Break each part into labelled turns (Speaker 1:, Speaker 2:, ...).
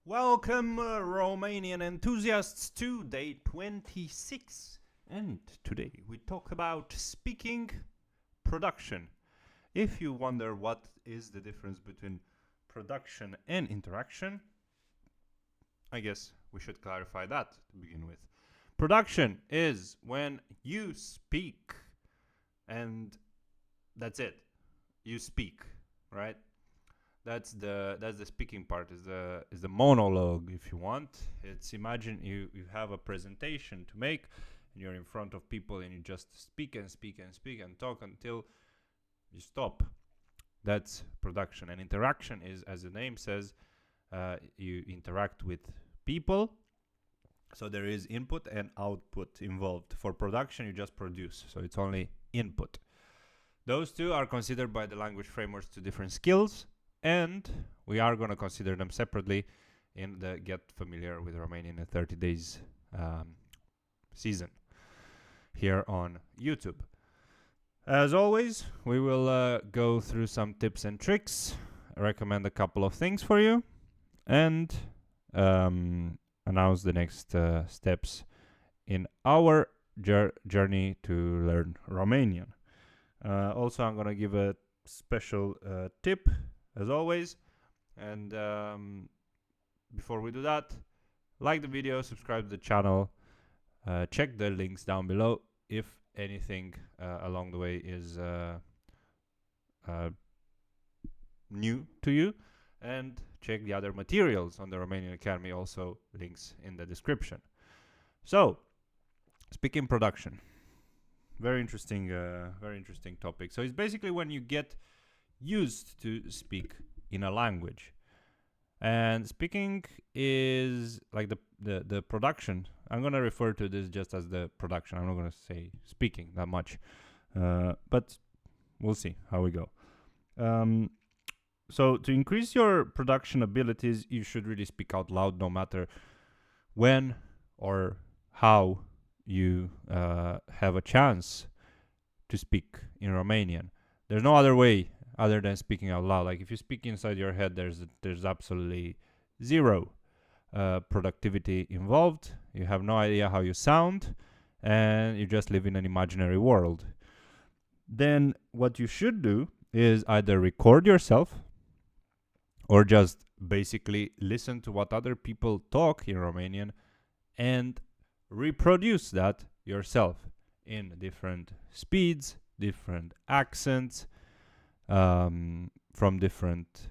Speaker 1: Welcome, Romanian enthusiasts, to day 26. And today we talk about speaking production. If you wonder what is the difference between production and interaction, I guess we should clarify that to begin with. Production is when you speak, and that's it. You speak, right? That's the speaking part, is the monologue, if you want. It's, imagine you have a presentation to make and you're in front of people and you just speak and speak and speak and talk until you stop. That's production. And interaction is, as the name says, you interact with people, so there is input and output involved. For production, you just produce, so it's only input. Those two are considered by the language frameworks two different skills, and we are going to consider them separately in the Get Familiar with Romanian in 30 Days season here on YouTube. As always, we will go through some tips and tricks, recommend a couple of things for you, and announce the next steps in our journey to learn Romanian. Also, I'm going to give a special tip, as always. And before we do that, like the video, subscribe to the channel, check the links down below if anything along the way is new to you, and check the other materials on the Romanian Academy, also links in the description. So, speaking production. Very interesting topic. So it's basically when you get used to speak in a language, and speaking is like the production. I'm going to refer to this just as the production. I'm not going to say speaking that much, but we'll see how we go. So to increase your production abilities, you should really speak out loud, no matter when or how you have a chance to speak in Romanian. There's no other way other than speaking out loud. Like if you speak inside your head, there's absolutely zero productivity involved. You have no idea how you sound, and you just live in an imaginary world. Then what you should do is either record yourself or just basically listen to what other people talk in Romanian and reproduce that yourself in different speeds, different accents, from different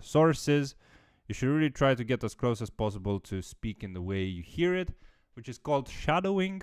Speaker 1: sources. You should really try to get as close as possible to speak in the way you hear it, which is called shadowing,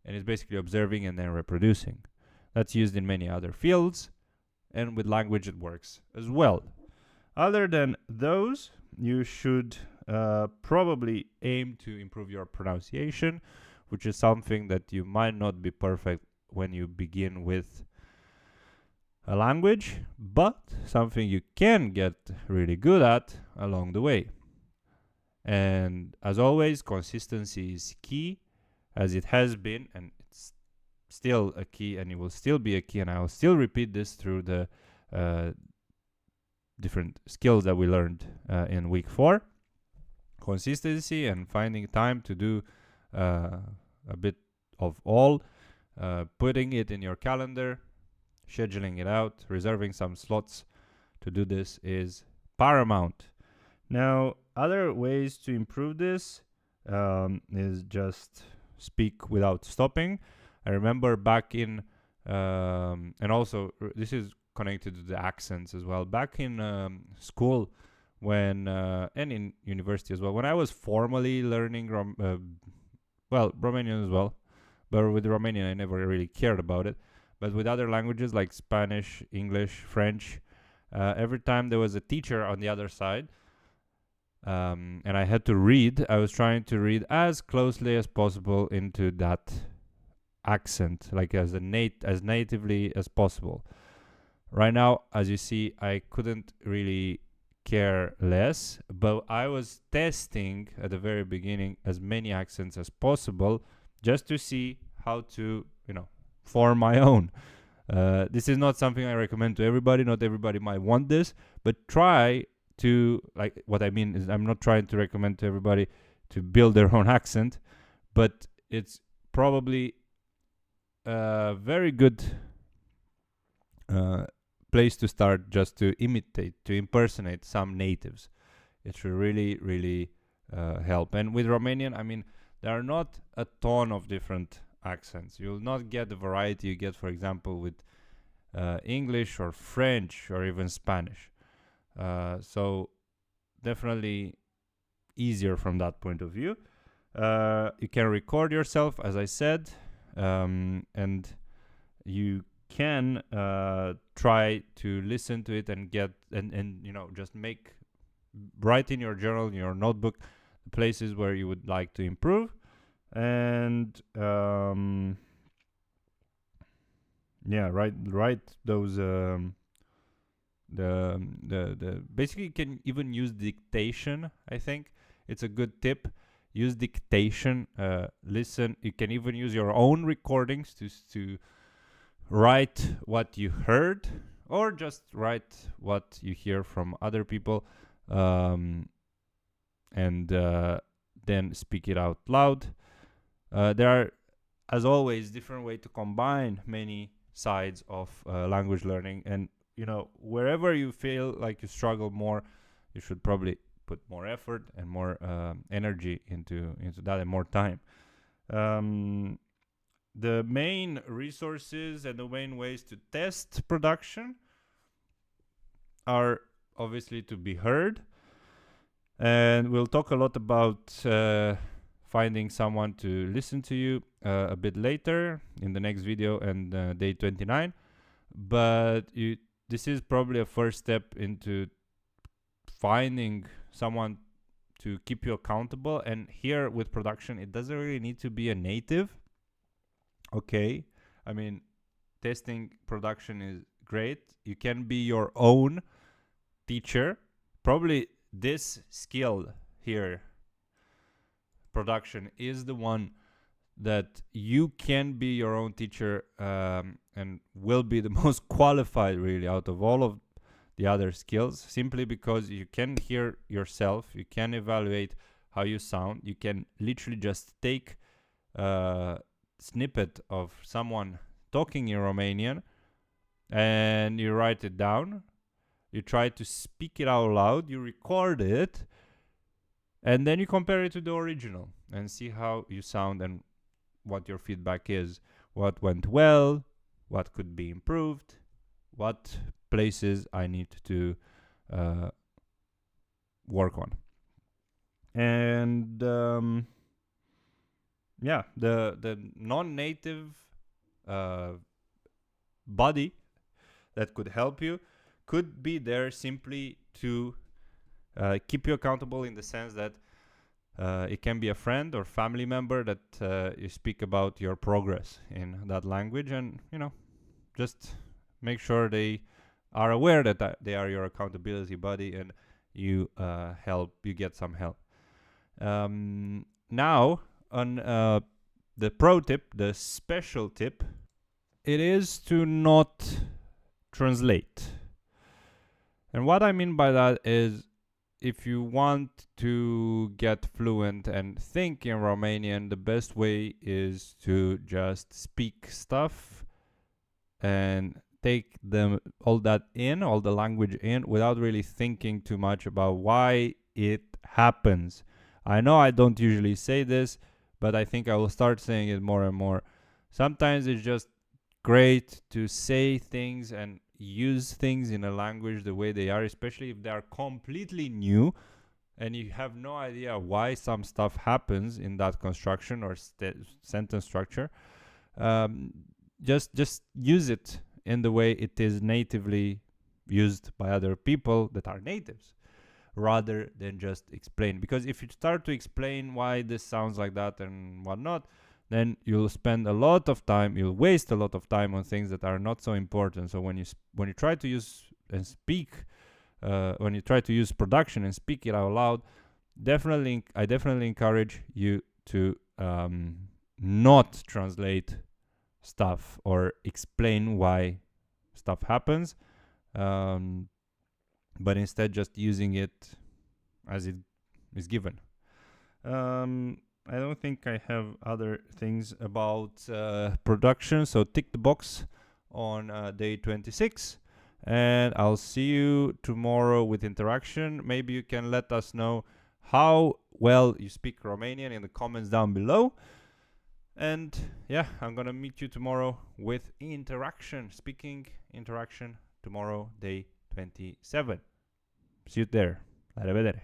Speaker 1: and it's basically observing and then reproducing. That's used in many other fields, and with language it works as well. Other than those, you should probably aim to improve your pronunciation, which is something that you might not be perfect when you begin with a language, but something you can get really good at along the way. And as always, consistency is key, as it has been, and it's still a key, and it will still be a key, and I will still repeat this through the different skills that we learned in week 4. Consistency and finding time to do a bit of all, putting it in your calendar, scheduling it out, reserving some slots to do this is paramount. Now, other ways to improve this is just speak without stopping. I remember back in, and also this is connected to the accents as well. Back in school, when and in university as well, when I was formally learning Romanian as well, but with Romanian I never really cared about it. But with other languages like Spanish, English, French, every time there was a teacher on the other side, and I had to read, I was trying to read as closely as possible into that accent, like as natively as possible. Right now, as you see, I couldn't really care less, but I was testing at the very beginning as many accents as possible, just to see how to, form my own. This is not something I recommend to everybody. Not everybody might want this, but try to, like, what I mean is I'm not trying to recommend to everybody to build their own accent, but it's probably a very good place to start, just to imitate, to impersonate some natives. It should really, really help. And with Romanian, I mean, there are not a ton of different accents. You'll not get the variety you get, for example, with English or French or even Spanish. So definitely easier from that point of view. You can record yourself, as I said, and you can try to listen to it and get and you know, just write in your journal, in your notebook, the places where you would like to improve, and write those the basically you can even use dictation. I think it's a good tip. Use dictation. Listen. You can even use your own recordings to write what you heard, or just write what you hear from other people, and then speak it out loud. There are, as always, different ways to combine many sides of language learning, and you know, wherever you feel like you struggle more, you should probably put more effort and more energy into that, and more time. The main resources and the main ways to test production are obviously to be heard, and we'll talk a lot about finding someone to listen to you a bit later in the next video and day 29. But this is probably a first step into finding someone to keep you accountable. And here with production, it doesn't really need to be a native. Okay, I mean, testing production is great. You can be your own teacher. Probably this skill here, production, is the one that you can be your own teacher, and will be the most qualified really out of all of the other skills, simply because you can hear yourself, you can evaluate how you sound, you can literally just take snippet of someone talking in Romanian and you write it down, you try to speak it out loud, you record it, and then you compare it to the original and see how you sound and what your feedback is, what went well, what could be improved, what places I need to work on. And the non-native body that could help you could be there simply to keep you accountable, in the sense that it can be a friend or family member that you speak about your progress in that language, and you know, just make sure they are aware that they are your accountability buddy, and you get some help. Now on the pro tip, the special tip, it is to not translate. And what I mean by that is, if you want to get fluent and think in Romanian, the best way is to just speak stuff and take all the language in, without really thinking too much about why it happens. I know I don't usually say this, but I think I will start saying it more and more. Sometimes it's just great to say things and use things in a language the way they are, especially if they are completely new and you have no idea why some stuff happens in that construction or sentence structure. Just use it in the way it is natively used by other people that are natives, rather than just explain. Because if you start to explain why this sounds like that and whatnot, then you'll spend a lot of time, you'll waste a lot of time on things that are not so important. So when you try to use and speak, when you try to use production and speak it out loud, I definitely encourage you to not translate stuff or explain why stuff happens. but instead just using it as it is given. I don't think I have other things about production, so tick the box on day 26, and I'll see you tomorrow with interaction. Maybe you can let us know how well you speak Romanian in the comments down below. And yeah, I'm gonna meet you tomorrow with interaction, speaking interaction tomorrow, day 27. See you there. La revedere.